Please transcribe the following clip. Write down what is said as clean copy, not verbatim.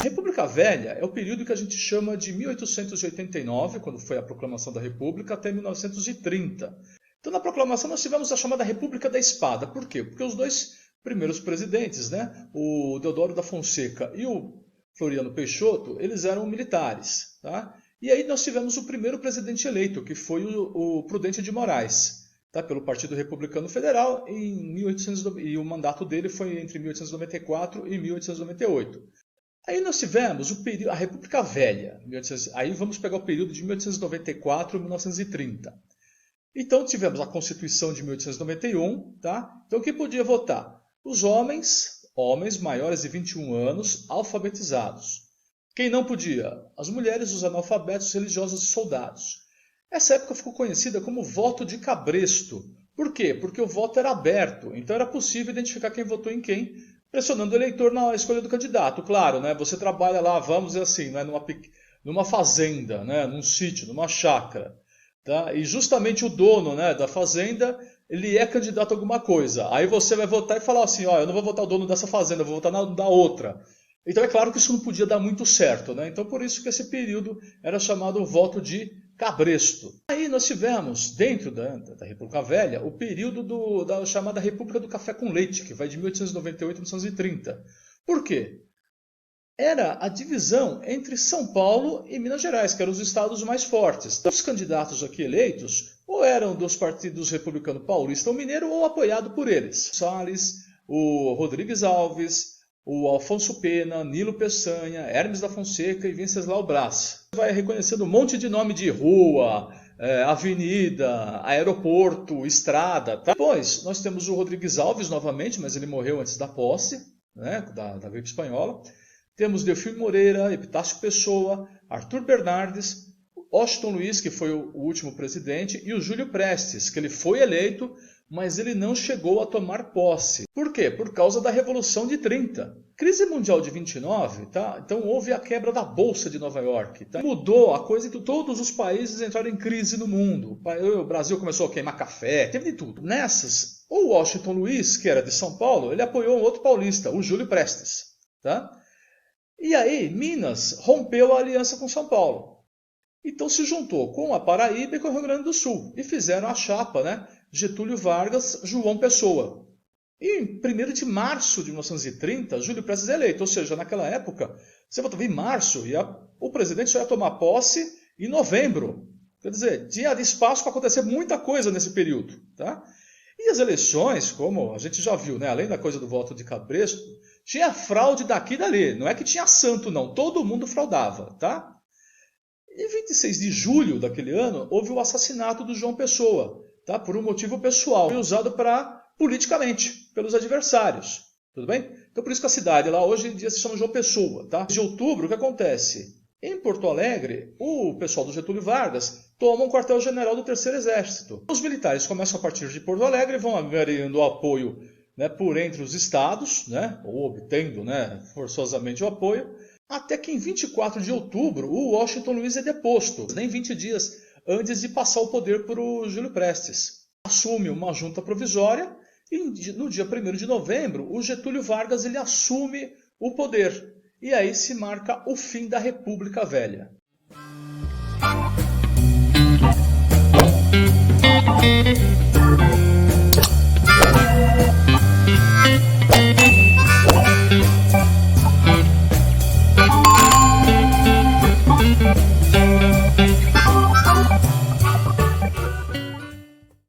A República Velha é o período que a gente chama de 1889, quando foi a proclamação da República, até 1930. Então, na proclamação, nós tivemos a chamada República da Espada. Por quê? Porque os dois primeiros presidentes, né, o Deodoro da Fonseca e o Floriano Peixoto, eles eram militares. Tá? E aí nós tivemos o primeiro presidente eleito, que foi o Prudente de Moraes, tá? Pelo Partido Republicano Federal, e o mandato dele foi entre 1894 e 1898. Aí nós tivemos a República Velha, aí vamos pegar o período de 1894 a 1930. Então tivemos a Constituição de 1891, tá? Então quem podia votar? Os homens maiores de 21 anos, alfabetizados. Quem não podia? As mulheres, os analfabetos, religiosos e soldados. Essa época ficou conhecida como voto de cabresto. Por quê? Porque o voto era aberto, então era possível identificar quem votou em quem, pressionando o eleitor na escolha do candidato. Claro, né? Você trabalha lá, vamos dizer assim, né? numa fazenda, né? Num sítio, numa chácara. Tá? E justamente o dono, né, da fazenda, ele é candidato a alguma coisa. Aí você vai votar e falar assim, eu não vou votar o dono dessa fazenda, eu vou votar da outra. Então é claro que isso não podia dar muito certo, né? Então por isso que esse período era chamado voto de cabresto. Aí nós tivemos, dentro da República Velha, o período da chamada República do Café com Leite, que vai de 1898 a 1930. Por quê? Era a divisão entre São Paulo e Minas Gerais, que eram os estados mais fortes. Então, os candidatos aqui eleitos ou eram dos partidos republicano paulista ou mineiro ou apoiado por eles. Salles, o Rodrigues Alves, o Alfonso Pena, Nilo Peçanha, Hermes da Fonseca e Venceslau Braz. Você vai reconhecendo um monte de nome de rua, avenida, aeroporto, estrada. Tá? Depois nós temos o Rodrigues Alves novamente, mas ele morreu antes da posse, né, da gripe espanhola. Temos Delfim Moreira, Epitácio Pessoa, Arthur Bernardes, Washington Luiz, que foi o último presidente, e o Júlio Prestes, que ele foi eleito, mas ele não chegou a tomar posse. Por quê? Por causa da Revolução de 30. Crise Mundial de 29, tá? Então houve a quebra da Bolsa de Nova York. Tá? Mudou a coisa que todos os países entraram em crise no mundo. O Brasil começou a queimar café, teve de tudo. Nessas, o Washington Luiz, que era de São Paulo, ele apoiou um outro paulista, o Júlio Prestes. Tá? E aí, Minas rompeu a aliança com São Paulo. Então se juntou com a Paraíba e com o Rio Grande do Sul. E fizeram a chapa, né? Getúlio Vargas, João Pessoa. E em 1º de março de 1930, Júlio Prestes é eleito. Ou seja, naquela época, você votava em março e o presidente só ia tomar posse em novembro. Quer dizer, tinha espaço para acontecer muita coisa nesse período. Tá? E as eleições, como a gente já viu, né? Além da coisa do voto de cabresto, tinha fraude daqui e dali. Não é que tinha santo, não. Todo mundo fraudava. Tá? Em 26 de julho daquele ano, houve o assassinato do João Pessoa. Tá? Por um motivo pessoal. Foi usado politicamente, pelos adversários. Tudo bem? Então por isso que a cidade lá hoje em dia se chama João Pessoa. Tá? De outubro, o que acontece? Em Porto Alegre, o pessoal do Getúlio Vargas toma um quartel-general do Terceiro Exército. Os militares começam a partir de Porto Alegre, vão angariando o apoio, né, por entre os estados, né, ou obtendo, né, forçosamente o apoio, até que em 24 de outubro o Washington Luiz é deposto, nem 20 dias antes de passar o poder para o Júlio Prestes. Assume uma junta provisória e no dia 1º de novembro o Getúlio Vargas ele assume o poder. E aí se marca o fim da República Velha.